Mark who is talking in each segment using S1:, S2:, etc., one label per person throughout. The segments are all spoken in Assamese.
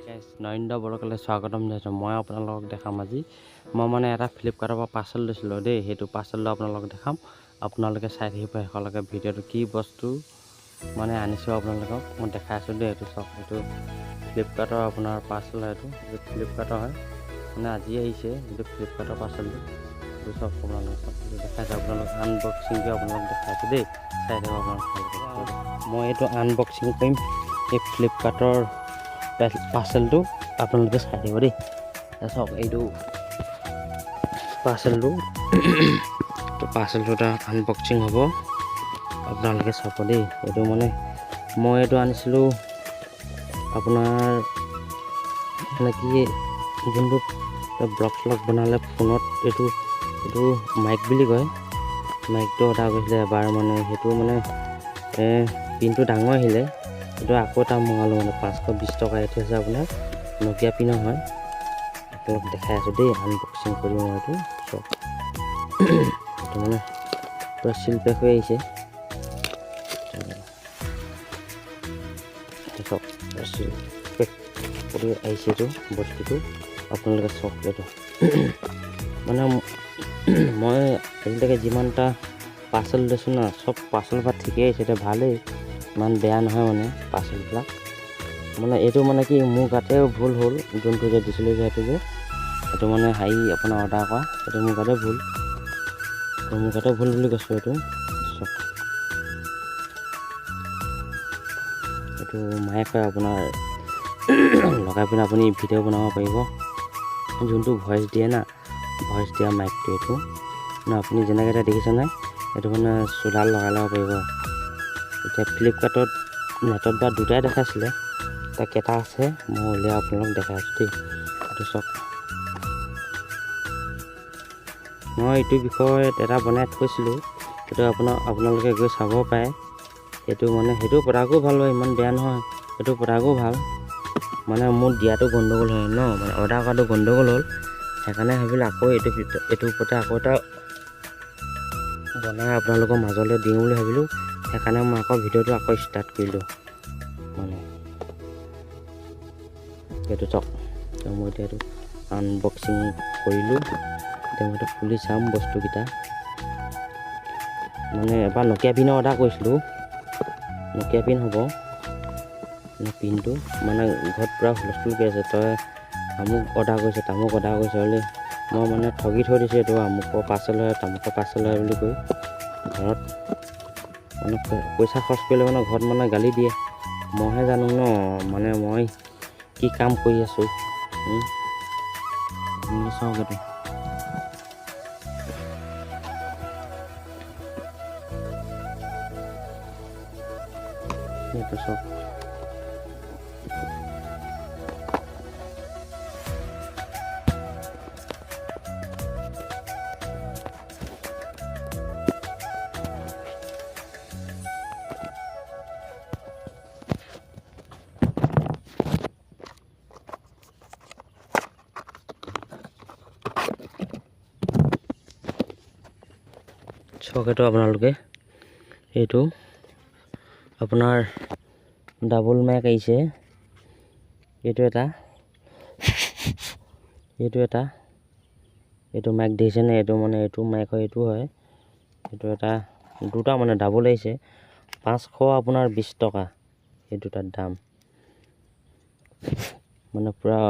S1: গাইজ নৰেন্দ্ৰ বৰকলৈ স্বাগতম জনাইছোঁ। মই আপোনালোকক দেখাম আজি মই মানে এটা ফ্লিপকাৰ্টৰ পৰা পাৰ্চেল লৈছিলোঁ দেই। সেইটো পাৰ্চেলটো আপোনালোকক দেখাম। আপোনালোকে চাই থাকিব শেষলৈকে ভিডিঅ'টো কি বস্তু মানে আনিছোঁ আপোনালোকক মই দেখাই আছোঁ দেই। এইটো চাওক, এইটো ফ্লিপকাৰ্টৰ আপোনাৰ পাৰ্চেল হয়। এইটো ফ্লিপকাৰ্টৰ হয়, মানে আজি আহিছে। এইটো ফ্লিপকাৰ্টৰ পাৰ্চেলটো এইটো চাওক, আপোনালোকে চাওক, এইটো দেখাইছোঁ আপোনালোক আনবক্সিংটো আপোনালোক দেখাইছোঁ দেই। চাই থাকিব আপোনালোকে। মই এইটো আনবক্সিং কৰিম এই ফ্লিপকাৰ্টৰ পাৰ্চেলটো আপোনালোকে চাই দিব দেই। চাওক, এইটো পাৰ্চেলটো এটা আনবক্সিং হ'ব, আপোনালোকে চাব দেই। এইটো মানে মই এইটো আনিছিলোঁ আপোনাৰ মানে কি যোনটো ব্লগ চলগ বনালে ফোনত এইটো মাইক বুলি কয়। মাইকটো অৰ্ডাৰ কৰিছিলে এবাৰ, মানে সেইটো মানে পিনটো ডাঙৰ আহিলে। এইটো আকৌ এটা মঙালোঁ, মানে 520 টকা এইটো হৈছে আপোনাৰ নকিয়া পিনৰ হয়। আপোনালোক দেখাই আছোঁ দেই, আনবক্সিং কৰি মই এইটো চব এইটো মানে পূৰা চিল পেক হৈ আহিছে। চব চিল পেক কৰি আহিছে এইটো বস্তুটো, আপোনালোকে চাওক। এইটো মানে মই আজিলৈকে যিমানটা পাৰ্চেল লৈছোঁ না, চব পাৰ্চেল পৰা ঠিকেই আহিছে। এতিয়া ভালেই, ইমান বেয়া নহয় মানে পাৰ্চেলবিলাক। মানে এইটো মানে কি মোৰ গাতে ভুল হ'ল, যোনটো যে দিছিলোঁ যে সেইটো মানে আপোনাৰ অৰ্ডাৰ কৰা এইটো মোৰ গাতে ভুল। মোৰ গাতে ভুল বুলি কৈছোঁ। এইটো মাইক হয় আপোনাৰ, লগাই পিনে আপুনি ভিডিঅ' বনাব পাৰিব। যোনটো ভইচ দিয়ে না, ভইচ দিয়া মাইকটো এইটো মানে আপুনি যেনেকৈ এতিয়া দেখিছে নাই, এইটো মানে চোলাৰ লগাই ল'ব পাৰিব। এতিয়া ফ্লিপকাৰ্টত নেটত বা দুটাই দেখাইছিলে, এতিয়া কেইটা আছে মই উলিয়াই আপোনালোক দেখাই আছোঁ দেই। এইটো চাওক, মই এইটো বিষয়ত এটা বনাই থৈছিলোঁ, সেইটো আপোনালোকে গৈ চাব পাৰে। সেইটো প্ৰডাক্টো ভাল হয়, ইমান বেয়া নহয়। সেইটো প্ৰডাক্টো ভাল, মানে মোৰ দিয়াটো গণ্ডগোল হয় ন, মানে অৰ্ডাৰ কৰাটো গণ্ডগোল হ'ল। সেইকাৰণে ভাবিলোঁ আকৌ এইটোৰ ওপৰতে আকৌ এটা বনাই আপোনালোকৰ মাজলৈ দিওঁ বুলি ভাবিলোঁ। সেইকাৰণে মই আকৌ ভিডিঅ'টো আকৌ ষ্টাৰ্ট কৰিলোঁ মানে। এইটো চাওক, মই এতিয়া এইটো আনবক্সিং কৰিলোঁ। এতিয়া মই এইটো খুলি চাম বস্তুকেইটা। মানে এবাৰ নকিয়া পিনৰ অৰ্ডাৰ কৰিছিলোঁ, নকিয়া পিন হ'ব পিনটো। মানে ঘৰত পূৰা হুলস্থুল কৰি আছে, তই আমুক অৰ্ডাৰ কৰিছে তামুক অৰ্ডাৰ কৰিছে বুলি। মই মানে ঠগি থৈ দিছোঁ, এইটো আমুকৰ পাৰ্চেল হয় তামুকৰ পাৰ্চেল হয় বুলি কৈ। ঘৰত মানে পইচা খৰচ কৰিলে মানে ঘৰত মানে গালি দিয়ে। মইহে জানো ন, মানে মই কি কাম কৰি আছোঁ। চাওক, এইটো চাওক। এইটো আপোনালোকে এইটো আপোনাৰ ডাবল মাইক আহিছে। এইটো মাইক দেখিছেনে? এইটো মানে এইটো মাইক হয়, এইটো হয়। এইটো দুটা মানে ডাবল আহিছে। 520 টকা এই দুটাৰ দাম। মানে পূৰা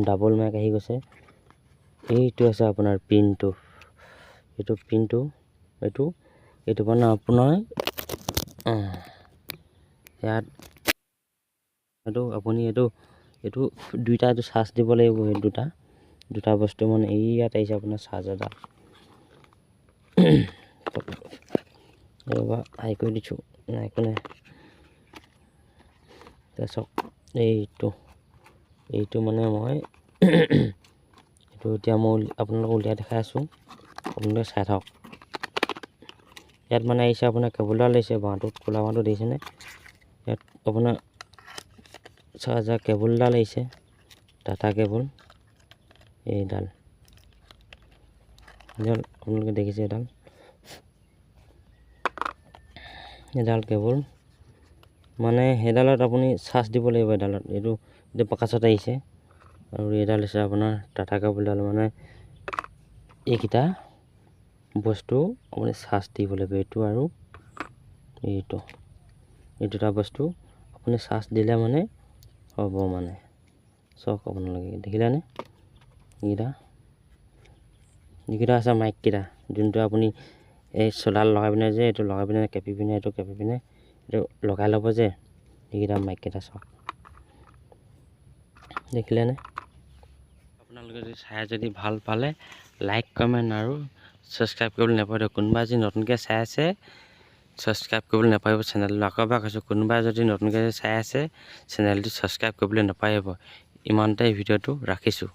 S1: ডাবল মাইক আহি গৈছে। এইটো আছে আপোনাৰ পিনটো, এইটো মানে আপোনাৰ ইয়াত আপুনি এইটো দুইটা চাৰ্জ দিব লাগিব। এই দুটা বস্তু মানে ইয়াত আহিছে আপোনাৰ চাৰ্জাৰডাল। ৰ'বা, হাই কৰি দিছোঁ, নাই একো নাই। তাৰপিছত এইটো মানে মই এইটো এতিয়া মই আপোনালোকক উলিয়াই দেখাই আছোঁ, আপোনালোকে চাই থাকক। ইয়াত মানে আহিছে আপোনাৰ কেবুলডাল আহিছে, বাঁহটোত ক'লা বাঁহটো দেখিছেনে? ইয়াত আপোনাৰ চাৰ্জাৰ কেবুলডাল আহিছে, ডাটা কেবুল। এইডাল আপোনালোকে দেখিছে, এডাল কেবুল। মানে সেইডালত আপুনি চাৰ্জ দিব লাগিব। এইডালত এইটো প্ৰকাশত আহিছে আৰু এইডাল হৈছে আপোনাৰ টাটা কেবুলডাল। মানে এইকেইটা বস্তু আপুনি চাৰ্জ দিব লাগিব, এইটো আৰু এইটো, এই দুটা বস্তু আপুনি চাৰ্জ দিলে মানে হ'ব। মানে চাওক আপোনালোকে দেখিলেনে, এইকেইটা আছে মাইককেইটা, যোনটো আপুনি এই চ'লাৰ লগাই পিনে যে এইটো লগাই পিনে কেপি পিনে এইটো কেপি পিনে এইটো লগাই ল'ব যে, এইকেইটা মাইককেইটা চাওক, দেখিলেনে। আপোনালোকে যদি চাই যদি ভাল পালে লাইক কমেণ্ট আৰু ছাবস্ক্ৰাইব কৰিবলৈ নাপাহৰিব। কোনোবা যদি নতুনকৈ চাই আছে ছাবস্ক্ৰাইব কৰিবলৈ নাপাহৰিব চেনেলটো। আকৌ এবাৰ কৈছোঁ, কোনোবাই যদি নতুনকৈ চাই আছে চেনেলটো ছাবস্ক্ৰাইব কৰিবলৈ নাপাহৰিব। ইমানতে ভিডিঅ'টো ৰাখিছোঁ।